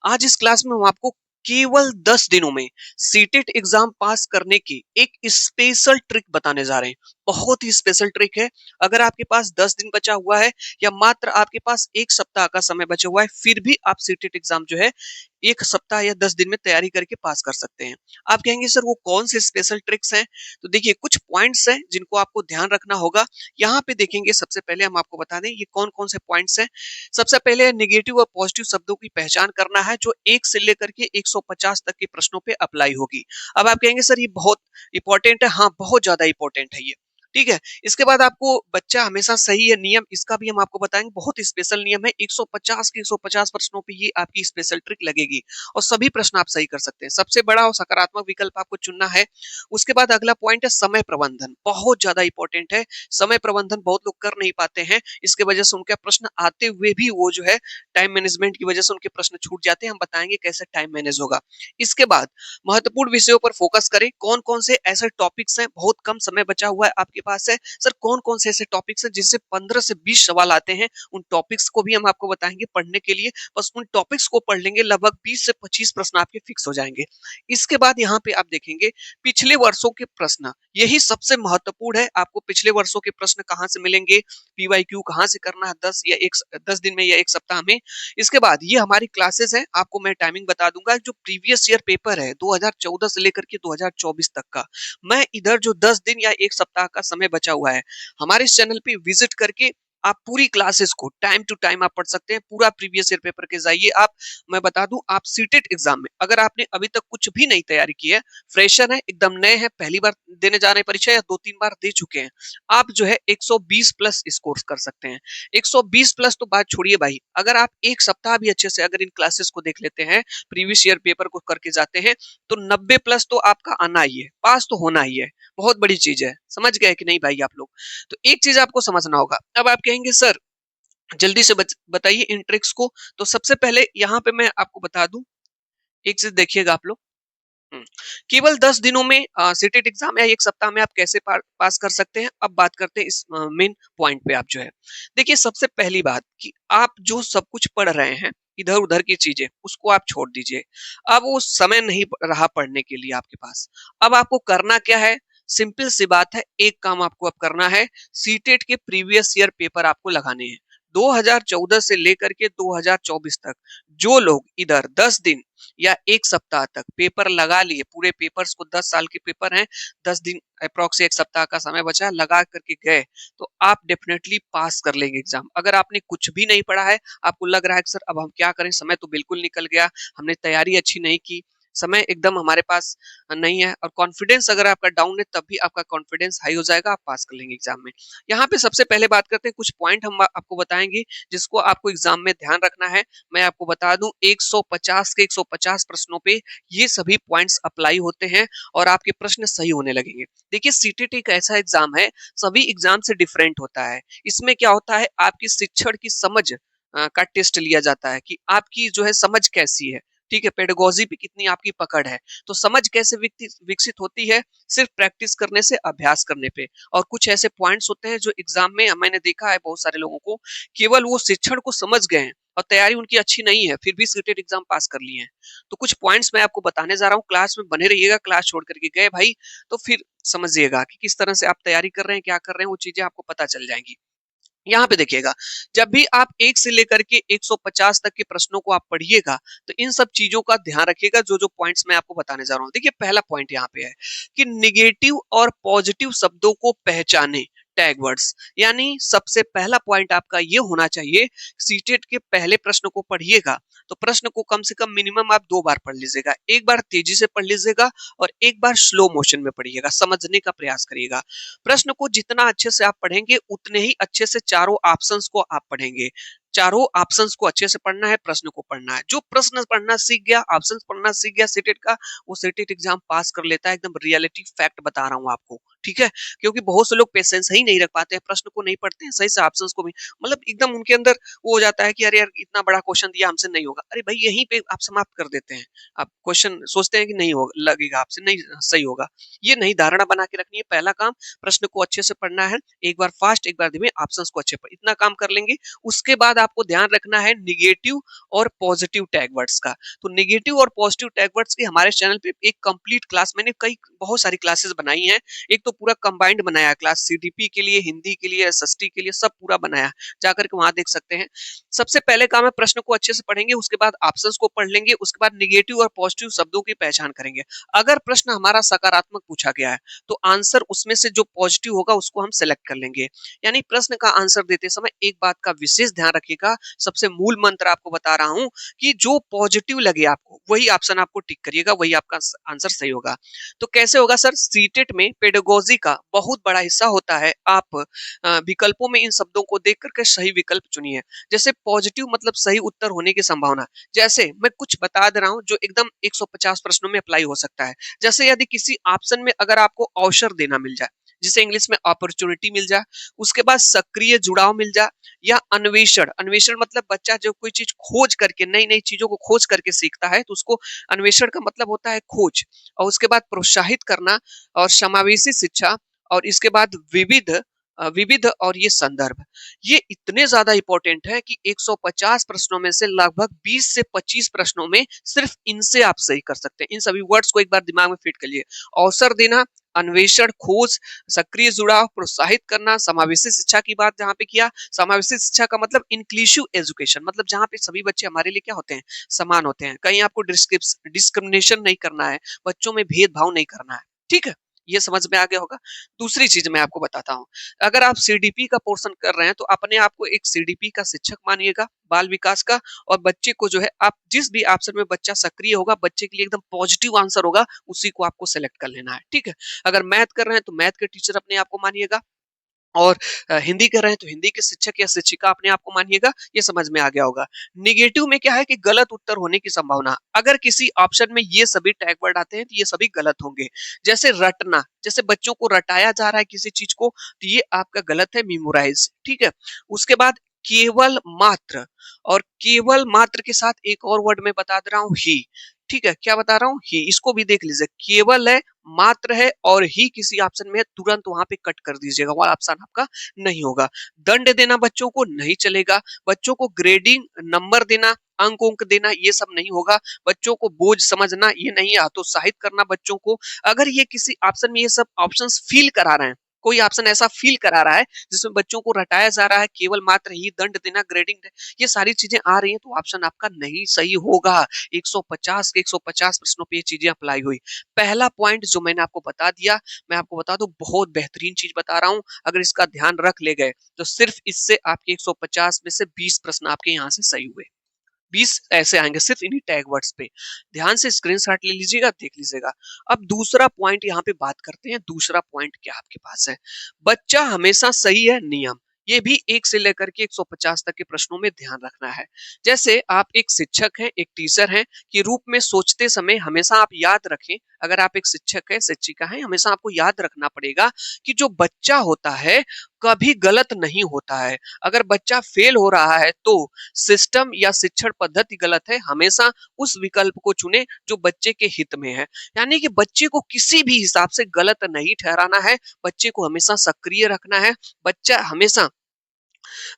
आज इस क्लास में हम आपको केवल 10 दिनों में सीटेट एग्जाम पास करने की एक स्पेशल ट्रिक बताने जा रहे हैं। बहुत ही स्पेशल ट्रिक है। अगर आपके पास 10 दिन बचा हुआ है या मात्र आपके पास एक सप्ताह का समय बचा हुआ है, फिर भी आप सीटेट एग्जाम जो है एक सप्ताह या 10 दिन में तैयारी करके पास कर सकते हैं। आप कहेंगे सर वो कौन से स्पेशल ट्रिक्स हैं? तो देखिए कुछ पॉइंट्स हैं जिनको आपको ध्यान रखना होगा। यहाँ पे देखेंगे सबसे पहले हम आपको बता दें ये कौन-कौन से पॉइंट्स हैं। सबसे पहले नेगेटिव और पॉजिटिव शब्दों की पहचान करना है जो 1 से लेकर के 150 तक के प्रश्नों पे अप्लाई होगी। अब आप कहेंगे सर ये बहुत इंपॉर्टेंट है। हाँ, बहुत ज्यादा इंपॉर्टेंट है ये। ठीक है। इसके बाद आपको बच्चा हमेशा सही है नियम इसका भी हम आपको बताएंगे। बहुत स्पेशल नियम है। 150 के 150 प्रश्नों पे ये आपकी स्पेशल ट्रिक लगेगी और सभी प्रश्न आप सही कर सकते हैं। सबसे बड़ा और सकारात्मक विकल्प आपको चुनना है। उसके बाद अगला पॉइंट है समय प्रबंधन। बहुत ज्यादा इंपॉर्टेंट है। समय प्रबंधन बहुत लोग कर नहीं पाते हैं। इसके वजह से उनके प्रश्न आते हुए भी वो जो है टाइम मैनेजमेंट की वजह से उनके प्रश्न छूट जाते हैं। हम बताएंगे कैसे टाइम मैनेज होगा। इसके बाद महत्वपूर्ण विषयों पर फोकस करें। कौन-कौन से ऐसे टॉपिक्स हैं, बहुत कम समय बचा हुआ है आपके पास है। सर कौन-कौन से ऐसे टॉपिक्स हैं जिससे 15 से 20 सवाल आते हैं, उन टॉपिक्स को भी हम आपको बताएंगे पढ़ने के लिए। बस उन टॉपिक्स को पढ़ लेंगे लगभग 20 से 25 प्रश्न आपके फिक्स हो जाएंगे। इसके बाद यहाँ पे आप देखेंगे पिछले वर्षों के प्रश्न, यही सबसे महत्वपूर्ण है। आपको पिछले वर्षों के प्रश्न कहाँ से मिलेंगे, पीवाईक्यू कहाँ से करना है 10 दिन में या एक सप्ताह में। इसके बाद ये हमारी क्लासेस है। आपको मैं टाइमिंग बता दूंगा। जो प्रीवियस ईयर पेपर है 2014 से लेकर के 2024 तक का, मैं इधर जो 10 दिन या एक सप्ताह का समय बचा हुआ है हमारे इस चैनल पे विजिट करके आप पूरी क्लासेस को टाइम टू टाइम आप पढ़ सकते हैं। पूरा प्रीवियस ईयर पेपर के जाइए आप। मैं बता दूं आप सीटेट एग्जाम में अगर आपने अभी तक कुछ भी नहीं तैयारी की है, फ्रेशर है, एकदम नए हैं, पहली बार देने जा रहे हैं परीक्षा या 2-3 बार दे चुके हैं, आप जो है 120 प्लस स्कोर कर सकते हैं। 120 प्लस तो बात छोड़िए भाई, अगर आप एक सप्ताह भी अच्छे से अगर इन क्लासेस को देख लेते हैं, प्रीवियस ईयर पेपर को करके जाते हैं, तो 90 प्लस तो आपका आना ही है, पास तो होना ही है। बहुत बड़ी चीज है। समझ गए कि नहीं भाई आप लोग? तो एक चीज आपको समझना होगा। अब आप कहेंगे सर जल्दी से बताइए इन ट्रिक्स को। तो सबसे पहले यहाँ पे मैं आपको बता दूं, एक चीज देखिएगा आप लोग। हम्म, केवल 10 दिनों में सीटेट एग्जाम या एक सप्ताह में आप कैसे पास कर सकते हैं। अब बात करते हैं इस मेन पॉइंट पे। आप जो है देखिए सबसे पहली बात कि आप जो सब कुछ पढ़ रहे हैं इधर उधर की चीजें उसको आप छोड़ दीजिए। अब वो समय नहीं रहा पढ़ने के लिए आपके पास। अब आपको करना क्या है? सिंपल सी बात है। एक काम आपको अब करना है, सीटेट के प्रीवियस ईयर पेपर आपको लगाने हैं। 2014 से लेकर के 2024 तक जो लोग इधर 10 दिन या एक सप्ताह तक पेपर लगा लिए, पूरे पेपर्स को 10 साल के पेपर हैं, 10 दिन अप्रोक्स एक सप्ताह का समय बचा है, लगा करके गए, तो आप डेफिनेटली पास कर लेंगे एग्जाम। अगर आपने कुछ भी नहीं पढ़ा है, आपको लग रहा है कि सर अब हम क्या करें, समय तो बिल्कुल निकल गया, हमने तैयारी अच्छी नहीं की, समय एकदम हमारे पास नहीं है, और कॉन्फिडेंस अगर आपका डाउन है तब भी आपका कॉन्फिडेंस हाई हो जाएगा, आप पास कर लेंगे एग्जाम में। यहाँ पे सबसे पहले बात करते हैं, कुछ पॉइंट हम आपको बताएंगे जिसको आपको एग्जाम में ध्यान रखना है। मैं आपको बता दूं 150 के 150 प्रश्नों पे ये सभी पॉइंट्स अप्लाई होते हैं और आपके प्रश्न सही होने लगेंगे। देखिए सीटेट एक ऐसा एग्जाम है, सभी एग्जाम से डिफरेंट होता है। इसमें क्या होता है, आपकी शिक्षण की समझ का टेस्ट लिया जाता है कि आपकी जो है समझ कैसी है। ठीक है, पेडागोजी पे कितनी आपकी पकड़ है। तो समझ कैसे विकसित होती है? सिर्फ प्रैक्टिस करने से, अभ्यास करने पे। और कुछ ऐसे पॉइंट्स होते हैं जो एग्जाम में मैंने देखा है बहुत सारे लोगों को, केवल वो शिक्षण को समझ गए हैं और तैयारी उनकी अच्छी नहीं है, फिर भी सीटेट एग्जाम पास कर लिए हैं। तो कुछ पॉइंट्स मैं आपको बताने जा रहा हूँ, क्लास में बने रहिएगा। क्लास छोड़ करके गए भाई तो फिर समझिएगा कि किस तरह से आप तैयारी कर रहे हैं, क्या कर रहे हैं, वो चीजें आपको पता चल जाएंगी। यहाँ पे देखिएगा, जब भी आप 1 से लेकर के 150 तक के प्रश्नों को आप पढ़िएगा, तो इन सब चीजों का ध्यान रखिएगा जो जो पॉइंट्स मैं आपको बताने जा रहा हूँ। देखिए पहला पॉइंट यहाँ पे है कि निगेटिव और पॉजिटिव शब्दों को पहचाने, टैग वर्ड्स। यानी सबसे पहला पॉइंट आपका ये होना चाहिए, सीटेट के पहले प्रश्न को पढ़िएगा तो प्रश्न को कम से कम मिनिमम आप 2 बार पढ़ लीजिएगा। एक बार तेजी से पढ़ लीजिएगा और एक बार स्लो मोशन में पढ़िएगा, समझने का प्रयास करिएगा। प्रश्न को जितना अच्छे से आप पढ़ेंगे उतने ही अच्छे से चारों ऑप्शंस को आप पढ़ेंगे। चारों ऑप्शंस को अच्छे से पढ़ना है, प्रश्न को पढ़ना है। जो प्रश्न पढ़ना सीख गया, ऑप्शंस पढ़ना सीख गया सीटेट का, वो सीटेट एग्जाम पास कर लेता है। एकदम रियलिटी फैक्ट बता रहा हूँ आपको। ठीक है? क्योंकि बहुत से लोग पेशेंस ही नहीं रख पाते हैं, प्रश्न को नहीं पढ़ते हैं, सही से ऑप्शंस को भी मतलब एकदम उनके अंदर वो हो जाता है कि अरे यार इतना बड़ा क्वेश्चन दिया हमसे नहीं होगा। अरे भाई यहीं पे आप समाप्त कर देते हैं। आप क्वेश्चन सोचते हैं कि नहीं हो लगेगा आपसे नहीं सही होगा। ये नहीं धारणा बना के रखनी है। पहला काम प्रश्न को अच्छे से पढ़ना है। एक बार फास्ट एक बार धीमे ऑप्शंस को अच्छे पढ़ इतना काम कर लेंगे। उसके बाद आपको ध्यान रखना है नेगेटिव और पॉजिटिव टैग वर्ड्स का। तो नेगेटिव और पॉजिटिव टैग वर्ड्स की हमारे चैनल पे एक कंप्लीट क्लास मैंने कई बहुत सारी क्लासेस बनाई हैं। एक तो पूरा कंबाइंड बनाया है क्लास सीडीपी के लिए, हिंदी के लिए, एसएसटी के लिए सब पूरा बनाया है। जाकर के वहां देख सकते हैं। सबसे पहले काम है प्रश्न को अच्छे से पढ़ेंगे, उसके बाद ऑप्शंस को पढ़ लेंगे, उसके बाद नेगेटिव और पॉजिटिव शब्दों की पहचान करेंगे। अगर प्रश्न हमारा सकारात्मक पूछा गया है तो आंसर उसमें से जो पॉजिटिव होगा उसको हम सेलेक्ट कर लेंगे। यानी प्रश्न का आंसर देते समय एक बात का विशेष ध्यान रखिएगा। सबसे मूल मंत्र आपको बता रहा हूं कि जो पॉजिटिव लगे आपको वही ऑप्शन आपको टिक करिएगा, वही आपका आंसर सही होगा। तो कैसे होगा सर? सीटेट में पेडागोजी का बहुत बड़ा हिस्सा होता है। आप विकल्पों में इन शब्दों को देख करके सही विकल्प चुनिए। जैसे पॉजिटिव मतलब सही उत्तर होने की संभावना। जैसे मैं कुछ बता दे रहा हूं जो एकदम 150 प्रश्नों में अप्लाई हो सकता है। जैसे यदि किसी ऑप्शन में अगर आपको अवसर देना मिल जाए, जिसे इंग्लिश में अपॉर्चुनिटी मिल जाए, उसके बाद सक्रिय जुड़ाव मिल जाए, या अन्वेषण, अन्वेषण मतलब बच्चा जो कोई चीज खोज करके नई नई चीजों को खोज करके सीखता है तो उसको अन्वेषण का मतलब होता है खोज। और उसके बाद प्रोत्साहित करना और समावेशी शिक्षा, और इसके बाद विविध और ये संदर्भ, ये इतने ज्यादा इंपॉर्टेंट है कि 150 प्रश्नों में से लगभग 20 से 25 प्रश्नों में सिर्फ इनसे आप सही कर सकते हैं। इन सभी वर्ड्स को एक बार दिमाग में फिट कर लिए। अवसर देना, अन्वेषण, खोज, सक्रिय जुड़ाव, प्रोत्साहित करना, समावेशी शिक्षा की बात जहाँ पे किया। समावेशी शिक्षा का मतलब इंक्लूसिव एजुकेशन, मतलब जहाँ पे सभी बच्चे हमारे लिए क्या होते हैं, समान होते हैं। कहीं आपको डिस्क्रिमिनेशन नहीं करना है, बच्चों में भेदभाव नहीं करना है। ठीक है, ये समझ में आ गया होगा। दूसरी चीज मैं आपको बताता हूँ। अगर आप सीडीपी का पोर्शन कर रहे हैं तो अपने आप को एक सीडीपी का शिक्षक मानिएगा, बाल विकास का। और बच्चे को जो है आप जिस भी ऑप्शन में बच्चा सक्रिय होगा, बच्चे के लिए एकदम पॉजिटिव आंसर होगा, उसी को आपको सेलेक्ट कर लेना है। ठीक है, अगर मैथ कर रहे हैं तो मैथ के टीचर अपने आप को मानिएगा, और हिंदी कर रहे हैं तो हिंदी के शिक्षक या शिक्षिका अपने आप को मानिएगा। ये समझ में आ गया होगा। निगेटिव में क्या है कि गलत उत्तर होने की संभावना। अगर किसी ऑप्शन में ये सभी टैग वर्ड आते हैं तो ये सभी गलत होंगे। जैसे रटना, जैसे बच्चों को रटाया जा रहा है किसी चीज को, तो ये आपका गलत है, मेमोराइज। ठीक है, उसके बाद केवल मात्र, और केवल मात्र के साथ एक और वर्ड मैं बता दे रहा हूं, ही। ठीक है, क्या बता रहा हूँ, ही। इसको भी देख लीजिए, केवल है, मात्र है और ही किसी ऑप्शन में है, तुरंत वहां पे कट कर दीजिएगा, वो ऑप्शन आपका नहीं होगा। दंड देना बच्चों को नहीं चलेगा। बच्चों को ग्रेडिंग, नंबर देना, अंक देना, ये सब नहीं होगा। बच्चों को बोझ समझना ये नहीं, हतोत्साहित करना बच्चों को। अगर ये किसी ऑप्शन में ये सब ऑप्शंस फील करा रहे हैं, कोई ऑप्शन ऐसा फील करा रहा है जिसमें बच्चों को रटाया जा रहा है, केवल मात्र ही, दंड देना, ग्रेडिंग, ये सारी चीजें आ रही हैं, तो ऑप्शन आपका नहीं सही होगा। 150 के 150 प्रश्नों पे ये चीजें अप्लाई हुई। पहला पॉइंट जो मैंने आपको बता दिया, मैं आपको बता दूं बहुत बेहतरीन चीज बता रहा हूं। अगर इसका ध्यान रख ले गए तो सिर्फ इससे आपके 150 में से 20 प्रश्न आपके यहाँ से सही हुए। 20 ऐसे आएंगे सिर्फ इन्हीं टैग वर्ड्स पे। ध्यान से स्क्रीनशॉट ले लीजिएगा, देख लीजिएगा। अब दूसरा पॉइंट यहाँ पे बात करते हैं। दूसरा पॉइंट क्या आपके पास है? बच्चा हमेशा सही है, नियम। ये भी 1 से लेकर के 150 तक के प्रश्नों में ध्यान रखना है। जैसे आप एक शिक्षक हैं, एक टीचर हैं के रूप में सोचते समय हमेशा आप याद रखें, अगर आप एक शिक्षक है, शिक्षिका है, हमेशा आपको याद रखना पड़ेगा कि जो बच्चा होता है कभी गलत नहीं होता है। अगर बच्चा फेल हो रहा है तो सिस्टम या शिक्षण पद्धति गलत है। हमेशा उस विकल्प को चुने जो बच्चे के हित में है। यानी कि बच्चे को किसी भी हिसाब से गलत नहीं ठहराना है, बच्चे को हमेशा सक्रिय रखना है। बच्चा हमेशा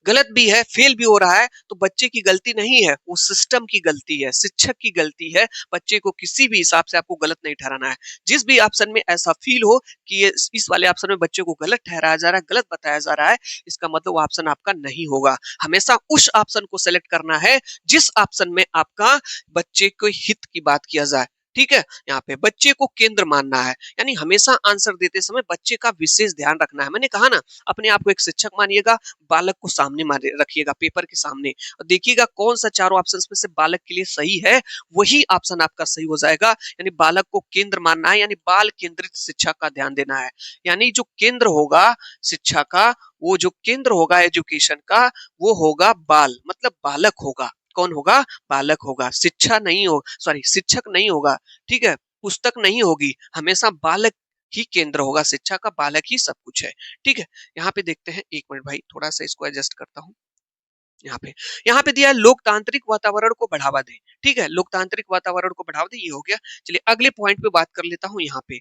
गलत भी है, फेल भी हो रहा है तो बच्चे की गलती नहीं है, वो सिस्टम की गलती है, शिक्षक की गलती है। बच्चे को किसी भी हिसाब से आपको गलत नहीं ठहराना है। जिस भी ऑप्शन में ऐसा फील हो कि ये इस वाले ऑप्शन में बच्चे को गलत ठहराया जा रहा है, गलत बताया जा रहा है, इसका मतलब वो ऑप्शन आपका नहीं होगा। हमेशा उस ऑप्शन को सेलेक्ट करना है जिस ऑप्शन में आपका बच्चे के हित की बात किया जाए। ठीक है, यहाँ पे बच्चे को केंद्र मानना है, यानी हमेशा आंसर देते समय बच्चे का विशेष ध्यान रखना है। मैंने कहा ना, अपने आप को एक शिक्षक मानिएगा, बालक को सामने मारे रखिएगा, पेपर के सामने, और देखिएगा कौन सा चारों ऑप्शन में से बालक के लिए सही है, वही ऑप्शन आपका सही हो जाएगा। यानी बालक को केंद्र मानना है, यानी बाल केंद्रित शिक्षा का ध्यान देना है। यानी जो केंद्र होगा शिक्षा का, वो जो केंद्र होगा एजुकेशन का, वो होगा बाल, मतलब बालक होगा। कौन होगा? बालक होगा। शिक्षा नहीं हो, सॉरी, शिक्षक नहीं होगा। ठीक है, पुस्तक नहीं होगी, हमेशा बालक ही केंद्र होगा, शिक्षा का बालक ही सब कुछ है। ठीक है, यहाँ पे देखते हैं, एक मिनट भाई थोड़ा सा इसको एडजस्ट करता हूँ। यहाँ पे यहाँ पे दिया है लोकतांत्रिक वातावरण को बढ़ावा दें। ठीक है, लोकतांत्रिक वातावरण को बढ़ावा दें, ये हो गया। चलिए अगले पॉइंट पे बात कर लेता हूँ। यहाँ पे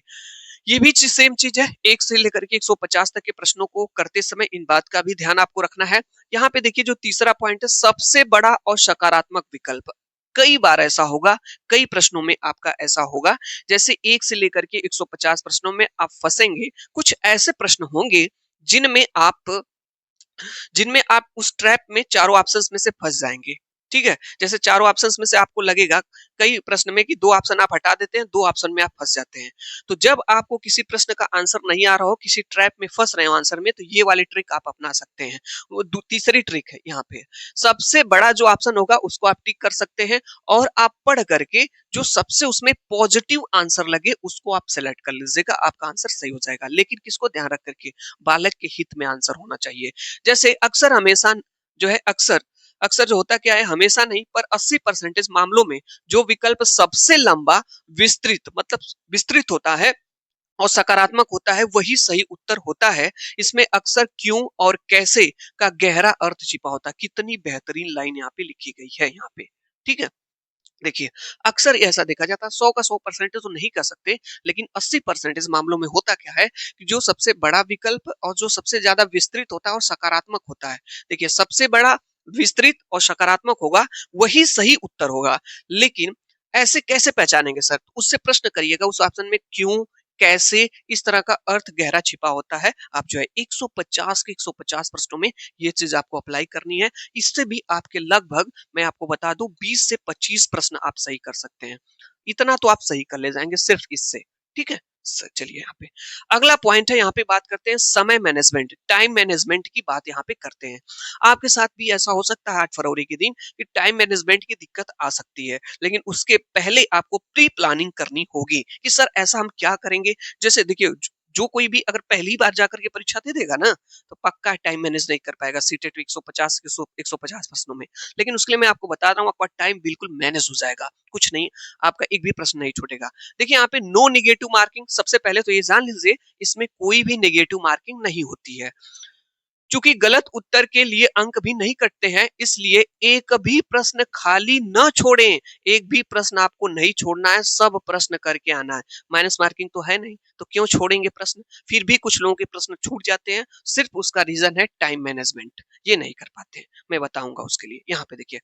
ये भी सेम चीज है, 1 से लेकर के 150 तक के प्रश्नों को करते समय इन बात का भी ध्यान आपको रखना है। यहाँ पे देखिए जो तीसरा पॉइंट है, सबसे बड़ा और सकारात्मक विकल्प। कई बार ऐसा होगा, कई प्रश्नों में आपका ऐसा होगा, जैसे 1 से लेकर के 150 प्रश्नों में आप फंसेंगे। कुछ ऐसे प्रश्न होंगे जिनमें आप जिनमें आप उस ट्रैप में चारों ऑप्शंस में से फंस जाएंगे। ठीक है, जैसे चारों ऑप्शंस में से आपको लगेगा कई प्रश्न में कि 2 ऑप्शन आप हटा देते हैं, 2 ऑप्शन में आप फंस जाते हैं। तो जब आपको किसी प्रश्न का आंसर नहीं आ रहा हो, किसी ट्रैप में फंस रहे हो आंसर में, तो ये वाली ट्रिक आप अपना सकते हैं। वो तीसरी ट्रिक है यहाँ पे, सबसे बड़ा जो ऑप्शन होगा उसको आप टिक कर सकते हैं, और आप पढ़ करके जो सबसे उसमें पॉजिटिव आंसर लगे उसको आप सेलेक्ट कर लीजिएगा, आपका आंसर सही हो जाएगा। लेकिन किसको ध्यान रख करके, बालक के हित में आंसर होना चाहिए। जैसे अक्सर हमेशा जो है, अक्सर अक्सर जो होता क्या है, हमेशा नहीं पर 80% मामलों में जो विकल्प सबसे लंबा, विस्तृत मतलब विस्तृत होता है और सकारात्मक होता है, वही सही उत्तर होता है। इसमें अक्सर क्यों और कैसे का गहरा अर्थ छिपा होता है। कितनी बेहतरीन लाइन यहाँ पे लिखी गई है यहाँ पे। ठीक है, देखिए अक्सर ऐसा देखा जाता है, 100 का 100% तो नहीं कह सकते, लेकिन 80% मामलों में होता क्या है कि जो सबसे बड़ा विकल्प और जो सबसे ज्यादा विस्तृत होता है और सकारात्मक होता है, देखिए सबसे बड़ा, विस्तृत और सकारात्मक होगा, वही सही उत्तर होगा। लेकिन ऐसे कैसे पहचानेंगे सर? तो उससे प्रश्न करिएगा उस ऑप्शन में, क्यों, कैसे, इस तरह का अर्थ गहरा छिपा होता है। आप जो है 150 के 150 प्रश्नों में ये चीज आपको अप्लाई करनी है। इससे भी आपके लगभग, मैं आपको बता दूं, 20 से 25 प्रश्न आप सही कर सकते हैं। इतना तो आप सही कर ले जाएंगे सिर्फ इससे। ठीक है, चलिए यहाँ पे अगला पॉइंट है, यहाँ पे बात करते हैं समय मैनेजमेंट, टाइम मैनेजमेंट की बात यहाँ पे करते हैं। आपके साथ भी ऐसा हो सकता है 8 फरवरी के दिन कि टाइम मैनेजमेंट की दिक्कत आ सकती है, लेकिन उसके पहले आपको प्री प्लानिंग करनी होगी कि सर ऐसा हम क्या करेंगे। जैसे देखिए जो कोई भी अगर पहली बार जाकर के परीक्षा दे देगा ना, तो पक्का टाइम मैनेज नहीं कर पाएगा सीटेट 150 के 150 प्रश्नों में। लेकिन उसके लिए मैं आपको बता रहा हूँ, आपका टाइम बिल्कुल मैनेज हो जाएगा, कुछ नहीं, आपका एक भी प्रश्न नहीं छूटेगा। देखिए यहाँ पे नो नेगेटिव मार्किंग, सबसे पहले तो ये जान लीजिए, इसमें कोई भी नेगेटिव मार्किंग नहीं होती है। चूंकि गलत उत्तर के लिए अंक भी नहीं कटते हैं, इसलिए एक भी प्रश्न खाली न छोड़ें। एक भी प्रश्न आपको नहीं छोड़ना है, सब प्रश्न करके आना है। माइनस मार्किंग तो है नहीं, तो क्यों छोड़ेंगे प्रश्न? फिर भी कुछ लोगों के प्रश्न छूट जाते हैं, सिर्फ उसका रीजन है टाइम मैनेजमेंट, ये नहीं कर पाते हैं। मैं बताऊंगा उसके लिए। यहाँ पे देखिए,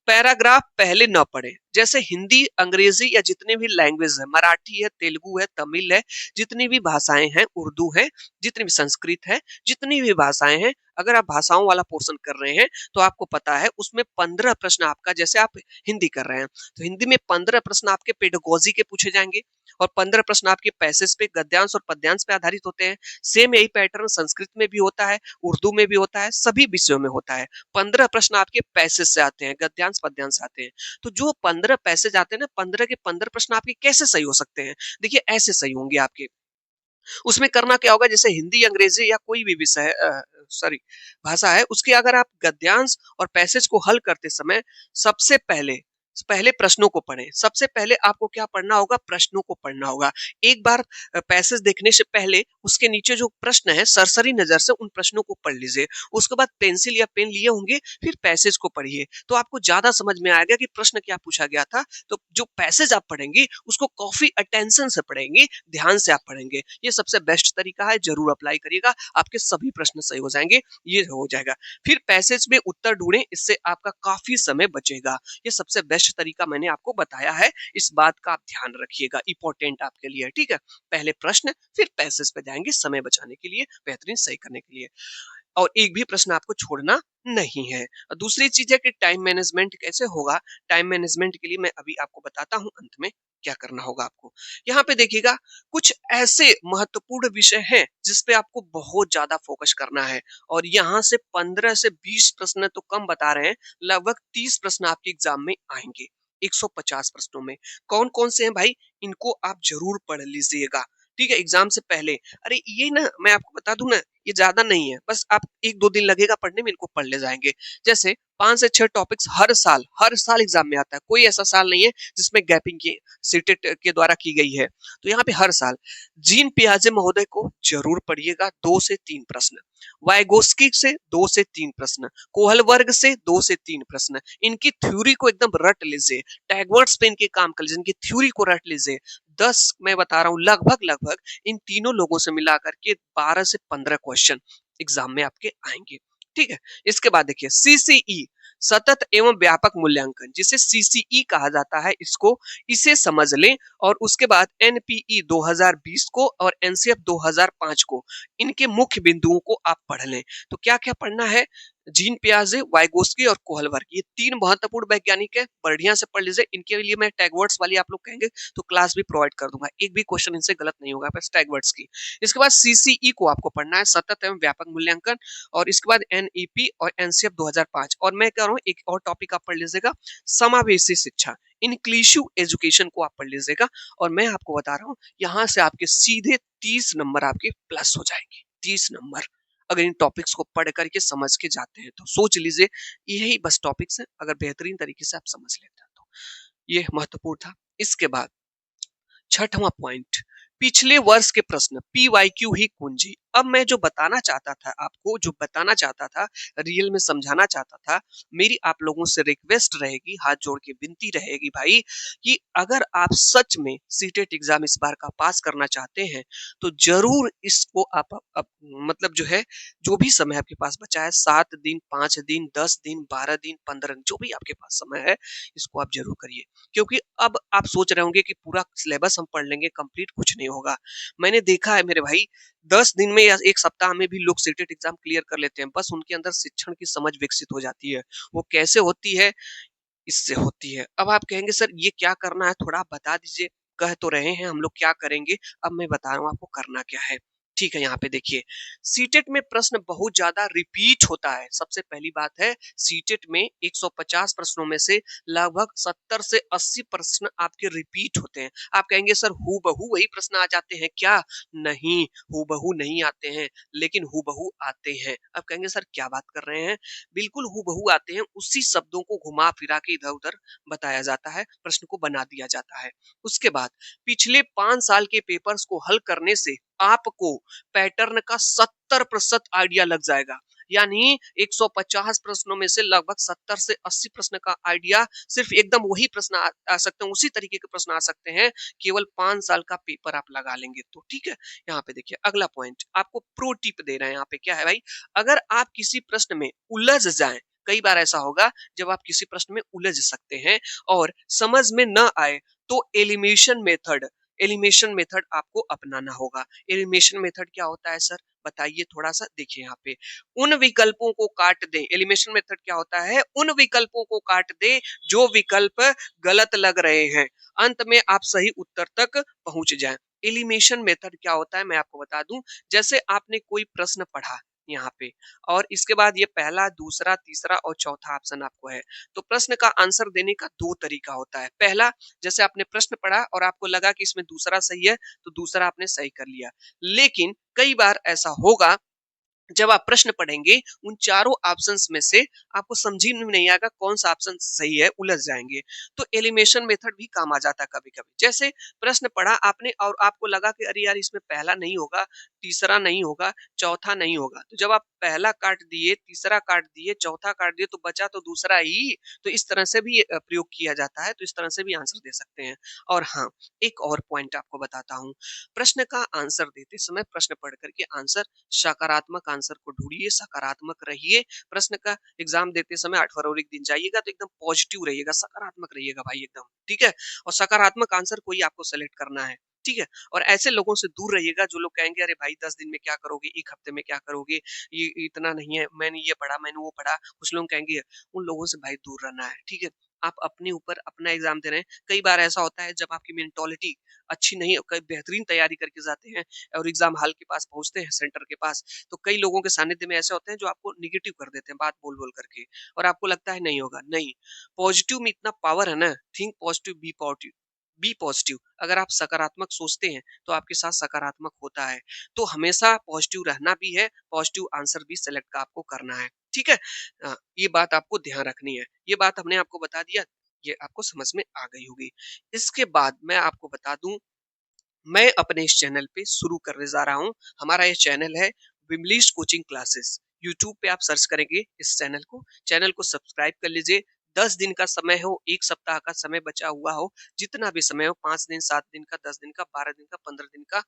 पैराग्राफ पहले न पढ़े। जैसे हिंदी, अंग्रेजी या जितने भी लैंग्वेज है, मराठी है, तेलुगु है, तमिल है, जितनी भी भाषाएं हैं, उर्दू है, जितनी भी संस्कृत है, जितनी भी भाषाएं हैं, अगर आप भाषाओं वाला पोर्शन कर रहे हैं तो आपको पता है उसमें 15 प्रश्न आपका, जैसे आप हिंदी कर रहे हैं तो हिंदी में 15 प्रश्न आपके पेडागोजी के पूछे जाएंगे, और 15 प्रश्न आपके पैसेज पे, गद्यांश और पद्यांश पे आधारित होते हैं। सेम यही पैटर्न संस्कृत में भी होता है, उर्दू में भी होता है, सभी विषयों में होता है। 15 प्रश्न आपके पैसेज से आते हैं, गद्यांश पद्यांश आते हैं। तो जो 15 पैसेज आते हैं ना, 15 के 15 प्रश्न आपके कैसे सही हो सकते हैं? देखिए ऐसे सही होंगे आपके। उसमें करना क्या होगा, जैसे हिंदी, अंग्रेजी या कोई भी विषय सॉरी भाषा है, उसके अगर आप गद्यांश और पैसेज को हल करते समय सबसे पहले पहले प्रश्नों को पढ़ें। सबसे पहले आपको क्या पढ़ना होगा? प्रश्नों को पढ़ना होगा। एक बार पैसेज देखने से पहले उसके नीचे जो प्रश्न है, सरसरी नजर से उन प्रश्नों को पढ़ लीजिए। उसके बाद पेंसिल या पेन लिए होंगे, फिर पैसेज को पढ़िए, तो आपको ज्यादा समझ में आएगा कि प्रश्न क्या पूछा गया था। तो जो पैसेज आप पढ़ेंगे उसको काफी अटेंशन से पढ़ेंगे, ध्यान से आप पढ़ेंगे। ये सबसे बेस्ट तरीका है, जरूर अप्लाई करिएगा, आपके सभी प्रश्न सही हो जाएंगे, ये हो जाएगा। फिर पैसेज में उत्तर ढूंढें, इससे आपका काफी समय बचेगा। ये सबसे बेस्ट तरीका मैंने आपको बताया है, इस बात का आप ध्यान रखिएगा, इंपॉर्टेंट आपके लिए, ठीक है। पहले प्रश्न फिर पैसेज पे जाएंगे, समय बचाने के लिए, बेहतरीन सही करने के लिए, और एक भी प्रश्न आपको छोड़ना नहीं है। दूसरी चीज है कि टाइम मैनेजमेंट कैसे होगा। टाइम मैनेजमेंट के लिए मैं अभी आपको बताता हूं अंत में क्या करना होगा आपको। यहाँ पे देखिएगा, कुछ ऐसे महत्वपूर्ण विषय हैं जिस पे आपको बहुत ज्यादा फोकस करना है, और यहाँ से 15 से 20 प्रश्न तो कम बता रहे हैं, लगभग 30 प्रश्न आपके एग्जाम में आएंगे 150 प्रश्नों में। कौन कौन से हैं भाई, इनको आप जरूर पढ़ लीजिएगा, ठीक है, एग्जाम से पहले। अरे ये ना मैं आपको बता दूं ना, ये ज्यादा नहीं है, बस आप 1-2 दिन लगेगा पढ़ने में, इनको पढ़ ले जाएंगे। जैसे 5 से 6 टॉपिक्स हर साल एग्जाम में आता है, कोई ऐसा साल नहीं है जिसमें गैपिंग की सीटेट के द्वारा की गई है। तो यहाँ पे हर साल जीन पियाजे महोदय को जरूर पढ़िएगा, 2 से 3 प्रश्न, वाइगोस्की से 2 से 3 प्रश्न, कोहलवर्ग से 2 से 3 प्रश्न, इनकी थ्योरी को एकदम रट लीजिए, टैगवर्ड्स पे इनके काम कर लीजिए, इनकी थ्योरी को रट लीजिए। 10 मैं बता रहा हूँ लगभग लगभग इन तीनों लोगों से मिलाकर के 12 से 15 क्वेश्चन एग्जाम में आपके आएंगे। ठीक है, इसके बाद देखिए सीसीई, सतत एवं व्यापक मूल्यांकन, जिसे सीसीई कहा जाता है, इसको इसे समझ लें। और उसके बाद एनपीई 2020 को और एनसीएफ 2005 को, इनके मुख्य बिंदुओं को आप पढ़ लें। तो क्या क्या पढ़ना है, जीन पियाजे, वाइगोस्की और कोहलवर्ग, ये 3 महत्वपूर्ण वैज्ञानिक है, बढ़िया से पढ़ लीजिए। इनके लिए मैं टैगवर्ड्स वाली आप लोग कहेंगे तो क्लास भी प्रोवाइड कर दूंगा, एक भी क्वेश्चन इनसे गलत नहीं होगा, बस टैगवर्ड्स की। इसके बाद सीसीई को आपको पढ़ना है, सतत एवं व्यापक मूल्यांकन। और इसके बाद एनईपी और एनसीएफ 2005। और मैं कह रहा हूँ एक और टॉपिक आप पढ़ लीजिएगा, समावेशी शिक्षा, इंक्लूसिव एजुकेशन को आप पढ़ लीजिएगा। और मैं आपको बता रहा हूँ यहाँ से आपके सीधे 30 नंबर आपके प्लस हो जाएंगे, 30 नंबर, अगर इन टॉपिक्स को पढ़ करके समझ के जाते हैं तो। सोच लीजिए यही बस टॉपिक्स है, अगर बेहतरीन तरीके से आप समझ लेते हैं तो ये महत्वपूर्ण था। इसके बाद छठवां पॉइंट, पिछले वर्ष के प्रश्न पीवाईक्यू ही कुंजी। अब मैं जो बताना चाहता था आपको, जो बताना चाहता था, रियल में समझाना चाहता था, मेरी आप लोगों से रिक्वेस्ट रहेगी, हाथ जोड़ के विनती रहेगी भाई, कि अगर आप सच में सीटेट एग्जाम इस बार का पास करना चाहते हैं तो जरूर इसको आप मतलब जो है, जो भी समय आपके पास बचा है, 7 दिन, 5 दिन, 10 दिन, 12 दिन, 15 दिन, जो भी आपके पास समय है, इसको आप जरूर करिए। क्योंकि अब आप सोच रहे होंगे कि पूरा सिलेबस हम पढ़ लेंगे, कंप्लीट कुछ नहीं होगा। मैंने देखा है मेरे भाई, 10 दिन में या 1 सप्ताह में भी लोग सीटेट एग्जाम क्लियर कर लेते हैं, बस उनके अंदर शिक्षण की समझ विकसित हो जाती है। वो कैसे होती है, इससे होती है। अब आप कहेंगे सर ये क्या करना है, थोड़ा आप बता दीजिए। कह तो रहे हैं हम लोग क्या करेंगे, अब मैं बता रहा हूँ आपको करना क्या है। ठीक है, यहाँ पे देखिए, सीटेट में प्रश्न बहुत ज्यादा रिपीट होता है। सबसे पहली बात है, सीटेट में 150 प्रश्नों में से लगभग 70 से 80 प्रश्न आपके रिपीट होते हैं। आप कहेंगे सर हूबहू वही प्रश्न आ जाते हैं क्या? नहीं, हूबहू नहीं आते हैं, लेकिन हूबहू आते हैं। अब कहेंगे सर क्या बात कर रहे हैं? बिल्कुल हूबहू आते हैं, उसी शब्दों को घुमा फिरा के इधर उधर बताया जाता है, प्रश्न को बना दिया जाता है। उसके बाद पिछले 5 साल के पेपर्स को हल करने से आपको पैटर्न का 70% आइडिया लग जाएगा। यानी 150 प्रश्नों में से लगभग 70 से 80 प्रश्न का आइडिया, सिर्फ एकदम वही प्रश्न आ सकते हैं, उसी तरीके के प्रश्न आ सकते हैं, केवल 5 साल का पेपर आप लगा लेंगे तो। ठीक है, यहाँ पे देखिए अगला पॉइंट आपको प्रो टिप दे रहे हैं। यहाँ पे क्या है भाई, अगर आप किसी प्रश्न में उलझ जाएं, कई बार ऐसा होगा जब आप किसी प्रश्न में उलझ सकते हैं और समझ में न आए, तो एलिमिनेशन मेथड आपको अपनाना होगा। एलिमिनेशन मेथड क्या होता है सर, बताइए थोड़ा सा। देखिए यहाँ पे उन विकल्पों को काट दें। एलिमिनेशन मेथड क्या होता है, उन विकल्पों को काट दें जो विकल्प गलत लग रहे हैं, अंत में आप सही उत्तर तक पहुंच जाएं। एलिमिनेशन मेथड क्या होता है मैं आपको बता दूं, जैसे आपने कोई प्रश्न पढ़ा यहाँ पे, और इसके बाद ये पहला, दूसरा, तीसरा और चौथा ऑप्शन आपको है, तो प्रश्न का आंसर देने का 2 तरीका होता है। पहला, जैसे आपने प्रश्न पढ़ा और आपको लगा कि इसमें दूसरा सही है, तो दूसरा आपने सही कर लिया। लेकिन कई बार ऐसा होगा, जब आप प्रश्न पढ़ेंगे उन चारों ऑप्शंस में से आपको समझ ही में नहीं आएगा कौन सा ऑप्शन सही है, उलझ जाएंगे। तो एलिमिनेशन मेथड भी काम आ जाता है कभी कभी। जैसे प्रश्न पढ़ा आपने और आपको लगा कि अरे यार इसमें पहला नहीं होगा, तीसरा नहीं होगा, चौथा नहीं होगा, तो जब आप पहला काट दिए, तीसरा काट दिए, चौथा काट दिए, तो बचा तो दूसरा ही। तो इस तरह से भी प्रयोग किया जाता है, तो इस तरह से भी आंसर दे सकते हैं। और हाँ, एक और पॉइंट आपको बताता हूँ, प्रश्न का आंसर देते समय प्रश्न पढ़ करके आंसर, सकारात्मक आंसर को ढूंढिए, सकारात्मक रहिए। प्रश्न का एग्जाम देते समय 8 फरवरी के दिन जाइएगा तो एकदम पॉजिटिव रहिएगा, सकारात्मक रहिएगा भाई एकदम। ठीक है, और सकारात्मक आंसर को ही आपको सेलेक्ट करना है। ठीक है, और ऐसे लोगों से दूर रहिएगा जो लोग कहेंगे अरे भाई 10 दिन में क्या करोगे, 1 हफ्ते में क्या करोगे, ये इतना नहीं है, मैंने ये पढ़ा, मैंने वो पढ़ा, कुछ लोग कहेंगे, उन लोगों से भाई दूर रहना है। ठीक है, आप अपने ऊपर अपना एग्जाम दे रहे हैं। कई बार ऐसा होता है जब आपकी मेंटोलिटी अच्छी नहीं, कई बेहतरीन तैयारी करके जाते हैं और एग्जाम हॉल के पास पहुंचते हैं, सेंटर के पास, तो कई लोगों के सानिध्य में ऐसे होते हैं जो आपको निगेटिव कर देते हैं बात बोल बोल करके, और आपको लगता है नहीं होगा। नहीं, पॉजिटिव में इतना पावर है ना, think positive be positive, be positive. अगर आप सकारात्मक सोचते हैं तो आपके साथ सकारात्मक होता है। तो हमेशा पॉजिटिव रहना भी है, पॉजिटिव आंसर भी सेलेक्ट का आपको करना है। ठीक है? ये बात आपको ध्यान रखनी है। ये बात हमने आपको बता दिया, ये आपको समझ में आ गई होगी। इसके बाद मैं आपको बता दूं, मैं अपने इस चैनल पे शुरू करने जा रहा हूँ। हमारा ये चैनल है विमलीश कोचिंग क्लासेस। यूट्यूब पे आप सर्च करेंगे इस चैनल को सब्सक्राइब कर लीजिए। 10 दिन का समय हो, 1 सप्ताह का समय बचा हुआ हो, जितना भी समय हो, 5 दिन, 7 दिन का, 10 दिन का, 12 दिन का, 15 दिन का,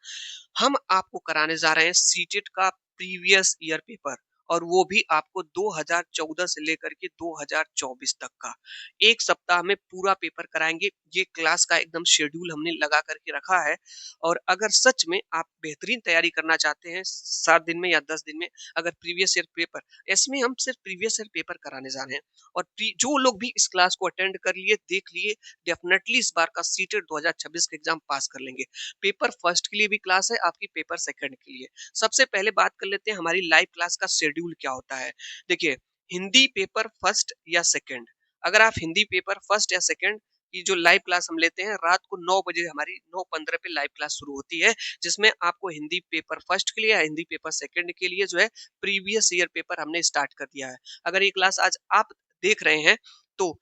हम आपको कराने जा रहे हैं सीटेट का प्रीवियस ईयर पेपर, और वो भी आपको 2014 से लेकर के 2024 तक का। 1 सप्ताह में पूरा पेपर कराएँगे। ये क्लास का एकदम शेड्यूल हमने लगा करके रखा है, और अगर सच में आप बेहतरीन तैयारी करना चाहते हैं 7 दिन में या 10 दिन में, अगर प्रीवियस ईयर पेपर, इसमें हम सिर्फ प्रीवियस ईयर पेपर कराने जा रहे हैं। और जो लोग भी इस क्लास को अटेंड कर लिए, देख लिए, डेफिनेटली इस बार का सीटेट 2026 का एग्जाम पास कर लेंगे। पेपर फर्स्ट के लिए भी क्लास है, आपकी पेपर सेकंड के लिए। सबसे पहले बात कर लेते हैं हमारी लाइव क्लास का शेड्यूल क्या होता है। देखिए, हिंदी पेपर फर्स्ट या सेकंड, अगर आप हिंदी पेपर फर्स्ट या सेकंड की जो लाइव क्लास हम लेते हैं, रात को 9 बजे हमारी 9:15 पे लाइव क्लास शुरू होती है, जिसमें आपको हिंदी पेपर फर्स्ट के लिए या हिंदी पेपर सेकंड के लिए जो है प्रीवियस ईयर पेपर हमने स्टार्ट कर दिया है। अगर ये क्लास आज आप देख रहे हैं तो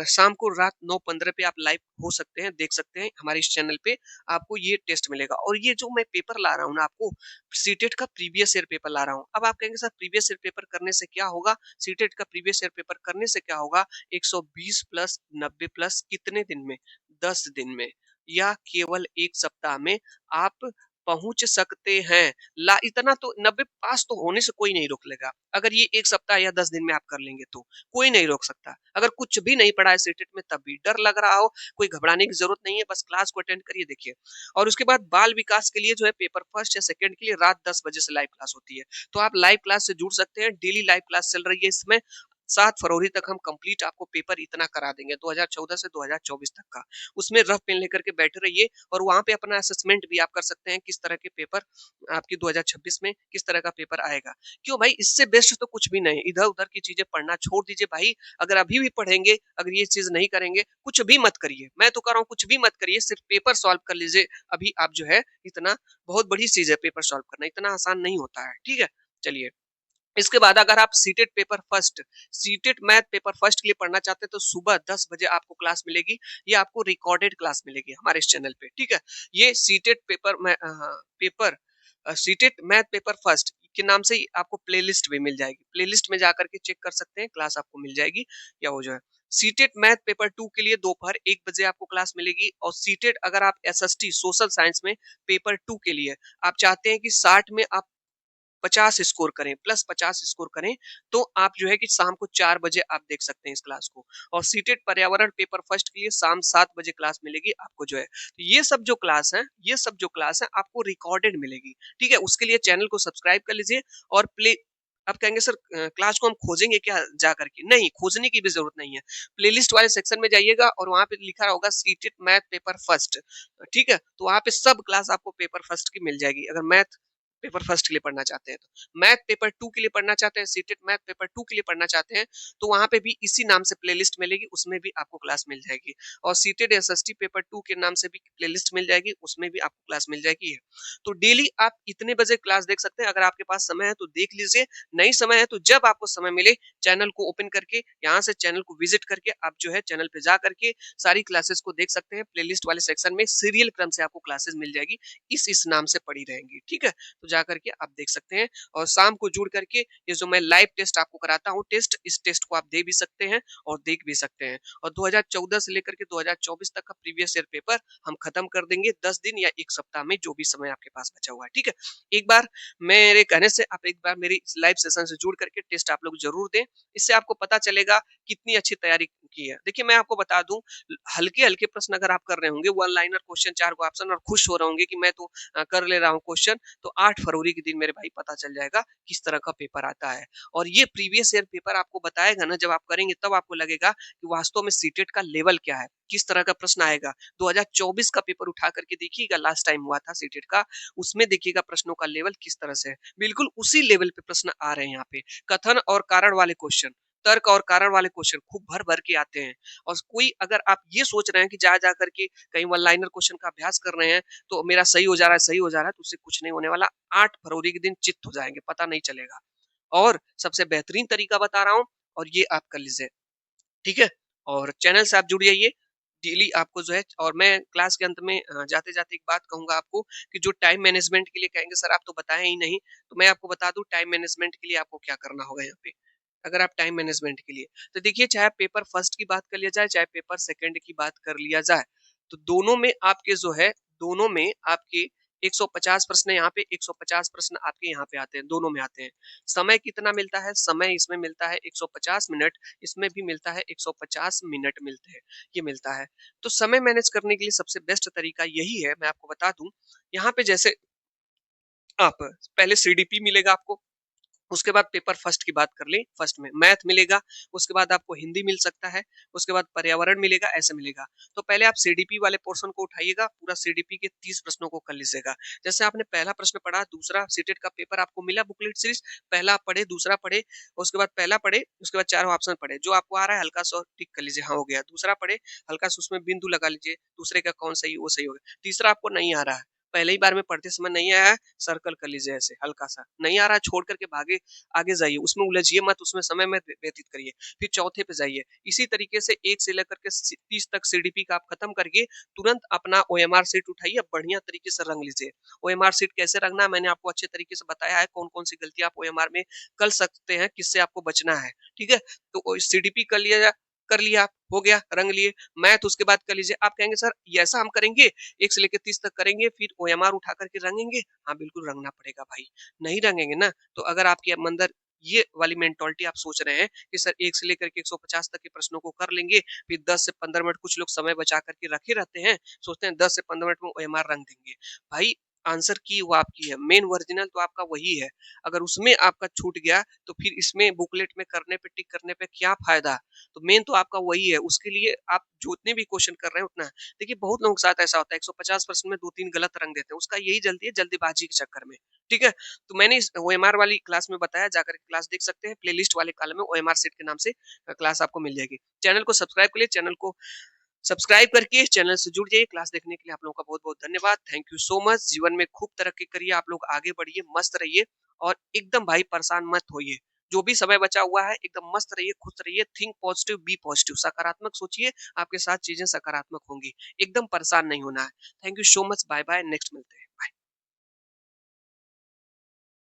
शाम को रात 9:15 पे आप लाइव हो सकते हैं, देख सकते हैं हमारे इस चैनल पे। आपको ये टेस्ट मिलेगा, और ये जो मैं पेपर ला रहा हूँ ना आपको, सीटेट का प्रीवियस ईयर पेपर ला रहा हूँ। अब आप कहेंगे सर प्रीवियस ईयर पेपर करने से क्या होगा, सीटेट का प्रीवियस ईयर पेपर करने से क्या होगा, 120 प्लस 90 प्लस कितने दिन में, 10 दिन में, या केवल 1 सप्ताह में आप पहुंच सकते हैं। ला इतना तो 90 पास तो होने से कोई नहीं रोक लेगा, अगर ये 1 सप्ताह या 10 दिन में आप कर लेंगे तो कोई नहीं रोक सकता। अगर कुछ भी नहीं पढ़ा है सीटेट में, तब भी डर लग रहा हो, कोई घबराने की जरूरत नहीं है, बस क्लास को अटेंड करिए, देखिए। और उसके बाद बाल विकास के लिए जो है पेपर फर्स्ट या सेकंड के लिए रात 10 बजे से लाइव क्लास होती है, तो आप लाइव क्लास से जुड़ सकते हैं। डेली लाइव क्लास चल रही है इसमें। 7 फरवरी तक हम कंप्लीट आपको पेपर इतना करा देंगे, 2014 से 2024 तक का। उसमें रफ पेन लेकर के बैठे रहिए, और वहां पे अपना असेसमेंट भी आप कर सकते हैं, किस तरह के पेपर आपकी 2026 में किस तरह का पेपर आएगा। क्यों भाई, इससे बेस्ट तो कुछ भी नहीं। इधर उधर की चीजें पढ़ना छोड़ दीजिए भाई। अगर अभी भी पढ़ेंगे, अगर ये चीज नहीं करेंगे, कुछ भी मत करिए। मैं तो कर रहा हूँ, कुछ भी मत करिए, सिर्फ पेपर सॉल्व कर लीजिए। अभी आप जो है इतना, बहुत बड़ी चीज है पेपर सॉल्व करना, इतना आसान नहीं होता है। ठीक है, चलिए। इसके बाद अगर आप CTET paper first, CTET math paper first के लिए पढ़ना चाहते हैं, तो सुबह 10 बजे आपको क्लास मिलेगी। ये आपको रिकॉर्डेड क्लास मिलेगी हमारे इस चैनल पे। ठीक है, ये CTET paper paper CTET math paper first के नाम से ही आपको प्लेलिस्ट भी मिल जाएगी। प्लेलिस्ट में जाकर के चेक कर सकते हैं, क्लास आपको मिल जाएगी। या वो जो है सीटेट मैथ पेपर 2 के लिए दोपहर 1 बजे आपको क्लास मिलेगी। और सीटेट अगर आप एसएसटी सोशल साइंस में पेपर 2 के लिए आप चाहते हैं कि 60 में आप 50 स्कोर करें, प्लस 50 स्कोर करें, तो आप जो है कि शाम को 4 बजे आप देख सकते हैं इस क्लास को। और सीटेट पर्यावरण पेपर फर्स्ट के लिए शाम 7 बजे क्लास मिलेगी आपको जो है। तो ये सब जो क्लास है, ये सब जो क्लास है आपको रिकॉर्डेड मिलेगी। ठीक है, उसके लिए चैनल को सब्सक्राइब कर लीजिए। और प्ले आप कहेंगे सर क्लास को हम खोजेंगे क्या जा करके? नहीं, खोजने की भी जरूरत नहीं है। प्लेलिस्ट वाले सेक्शन में जाइएगा, और वहां पे लिखा होगा सीटेट मैथ पेपर फर्स्ट। ठीक है, तो वहां पे सब क्लास आपको पेपर फर्स्ट की मिल जाएगी। अगर मैथ पेपर फर्स्ट के लिए पढ़ना चाहते हैं, तो मैथ पेपर 2 के लिए पढ़ना चाहते हैं, सीटेट मैथ पेपर 2 के लिए पढ़ना चाहते हैं, तो वहां पे भी इसी नाम से प्लेलिस्ट मिलेगी, उसमें भी आपको क्लास मिल जाएगी। और सीटेट एसएसटी पेपर 2 के नाम से भी प्लेलिस्ट मिल जाएगी, उसमें भी आपको क्लास मिल जाएगी। तो डेली आप इतने बजे क्लास देख सकते हैं। अगर आपके पास समय है तो देख लीजिए, नहीं समय है तो जब आपको समय मिले चैनल को ओपन करके, यहाँ से चैनल को विजिट करके आप जो है चैनल पे जा करके सारी क्लासेस को देख सकते हैं। प्लेलिस्ट वाले सेक्शन में सीरियल क्रम से आपको क्लासेस मिल जाएगी, इस नाम से पड़ी रहेंगी। ठीक है, तो जा करके आप देख सकते हैं। और शाम को जुड़ करके ये जो मैं लाइव टेस्ट आपको कराता हूँ, इस टेस्ट को आप दे भी सकते हैं और देख भी सकते हैं। और 2014 से लेकर के 2024 तक का प्रीवियस ईयर पेपर हम खत्म कर देंगे 10 दिन या 1 सप्ताह में, जो भी समय आपके पास बचा हुआ है। ठीक है, एक बार मेरे कहने से आप एक बार मेरी लाइव सेशन से जुड़ करके टेस्ट आप लोग जरूर दें। इससे आपको पता चलेगा कितनी अच्छी तैयारी की है। देखिए, मैं आपको बता दूं, हल्के हल्के प्रश्न अगर आप कर रहे होंगे, वन लाइनर क्वेश्चन, 4 को ऑप्शन, और खुश हो रहे होंगे कि मैं तो कर ले रहा हूँ क्वेश्चन, तो 8 फरवरी के दिन मेरे भाई पता चल जाएगा किस तरह का पेपर आता है। और ये प्रीवियस ईयर पेपर आपको बताएगा ना, जब आप करेंगे तब आपको लगेगा कि वास्तव में सीटेट का लेवल क्या है, किस तरह का प्रश्न आएगा। 2024 का पेपर उठा करके देखिएगा, लास्ट टाइम हुआ था सीटेट का, उसमें देखिएगा प्रश्नों का लेवल किस तरह से है। बिल्कुल उसी लेवल पे प्रश्न आ रहे हैं यहाँ पे, कथन और कारण वाले क्वेश्चन। तर्क और कारण वाले क्वेश्चन खूब भर-भर के आते हैं। और कोई अगर आप ये सोच रहे हैं कि जा-जा करके कहीं वन लाइनर क्वेश्चन का अभ्यास कर रहे हैं, तो मेरा सही हो जा रहा है, सही हो जा रहा है, तो उससे कुछ नहीं होने वाला। 8 फरवरी के दिन चित्त हो जाएँगे, पता नहीं चलेगा। और सबसे बेहतरीन तरीका बता रहा हूँ और ये आप कर लीजिए, ठीक है? और चैनल से आप जुड़ जाइए, डेली आपको जो है। और मैं क्लास के अंत में जाते-जाते एक बात कहूँगा आपको कि जो टाइम मैनेजमेंट के लिए कहेंगे सर आप तो बताएँ ही नहीं, तो मैं आपको बता दूँ टाइम मैनेजमेंट के लिए आपको क्या करना होगा यहाँ पे। अगर आप टाइम मैनेजमेंट के लिए, तो देखिए चाहे पेपर फर्स्ट की बात कर लिया जाए, चाहे पेपर सेकंड की बात कर लिया जाए, तो दोनों में आपके जो है, दोनों में आपके 150 प्रश्न यहाँ पे, 150 प्रश्न आपके यहाँ पे आते हैं, दोनों में आते हैं। समय कितना मिलता है? समय इसमें मिलता है 150 मिनट, इसमें भी मिलता है 150 मिनट मिलते हैं, ये मिलता है। तो समय मैनेज करने के लिए सबसे बेस्ट तरीका यही है, मैं आपको बता दूँ, यहाँ पे जैसे आप पहले सीडीपी मिलेगा आपको, उसके बाद पेपर फर्स्ट की बात कर लें, फर्स्ट में मैथ मिलेगा, उसके बाद आपको हिंदी मिल सकता है, उसके बाद पर्यावरण मिलेगा, ऐसे मिलेगा। तो पहले आप सीडीपी वाले पोर्शन को उठाइएगा, पूरा सीडीपी के 30 प्रश्नों को कर लीजिएगा। जैसे आपने पहला प्रश्न पढ़ा, दूसरा सीटेट का पेपर आपको मिला बुकलेट सीरीज, पहला आप पढ़े, दूसरा पढ़े, उसके बाद पहला पढ़े, उसके बाद चारों ऑप्शन पढ़े, जो आपको आ रहा है हल्का सा टिक कर लीजिए, हाँ हो गया। दूसरा पढ़े, हल्का सा उसमें बिंदु लगा लीजिए, दूसरे का कौन सही वो सही हो गया। तीसरा आपको नहीं आ रहा है, पहले ही बार में पढ़ते समय नहीं आया है, सर्कल कर लीजिए ऐसे हल्का सा, नहीं आ रहा है छोड़ करके भागे, आगे जाइए, उसमें उलझिए मत, उसमें समय मत व्यतीत करिए। फिर चौथे पे जाइए। इसी तरीके से 1 से लेकर के 30 तक सीडीपी का आप खत्म करके तुरंत अपना ओएमआर शीट उठाइए, बढ़िया तरीके से रंग लीजिए। ओएमआर शीट कैसे रंगना है मैंने आपको अच्छे तरीके से बताया है, कौन-कौन सी गलती आप ओएमआर में कर सकते हैं, किससे आपको बचना है, ठीक है? तो सीडीपी कर लिया आप, हो गया, रंग लिए। मैथ उसके बाद कर लीजिए। आप कहेंगे सर ये ऐसा हम करेंगे, 1 से लेके 30 तक करेंगे, फिर ओएमआर उठा कर के रंगेंगे? हाँ, बिल्कुल रंगना पड़ेगा भाई। नहीं रंगेंगे ना, तो अगर आपके अंदर ये वाली मेंटालिटी आप सोच रहे हैं कि सर 1 से लेकर के 150 तक के प्रश्नों को कर लेंगे, फिर 10 से 15 मिनट कुछ लोग समय बचा करके रखे रहते हैं, सोचते हैं 10 से 15 मिनट में ओएमआर रंग देंगे। भाई आंसर की वो आपकी है, मेन ओरिजिनल तो आपका वही है। अगर उसमें आपका छूट गया, तो फिर इसमें बुकलेट में करने पे, टिक करने पे क्या फ़ायदा? तो मेन तो आपका वही है, उसके लिए आप जितने भी क्वेश्चन कर रहे हैं उतना। देखिए बहुत लोगों के साथ ऐसा होता है, 150 प्रश्न में 2-3 गलत रंग देते हैं, उसका यही जल्दी है, जल्दीबाजी के चक्कर में, ठीक है? तो मैंने इस ओएमआर वाली क्लास में बताया, जाकर के क्लास देख सकते हैं, प्लेलिस्ट वाले कॉलम में ओएमआर सेट के नाम से क्लास आपको मिल जाएगी। चैनल को सब्सक्राइब करिए, चैनल को सब्सक्राइब करके चैनल से जुड़ जाइए। क्लास देखने के लिए आप लोगों का बहुत-बहुत धन्यवाद। Thank you so much. जीवन में खूब तरक्की करिए, आप लोग आगे बढ़िए, मस्त रहिए और एकदम भाई परेशान मत होइए। जो भी समय बचा हुआ है एकदम मस्त रहिए, खुश रहिए, थिंक पॉजिटिव, बी पॉजिटिव, सकारात्मक सोचिए, आपके साथ चीजें सकारात्मक होंगी। एकदम परेशान नहीं होना है। Thank you so much, bye bye, next मिलते हैं।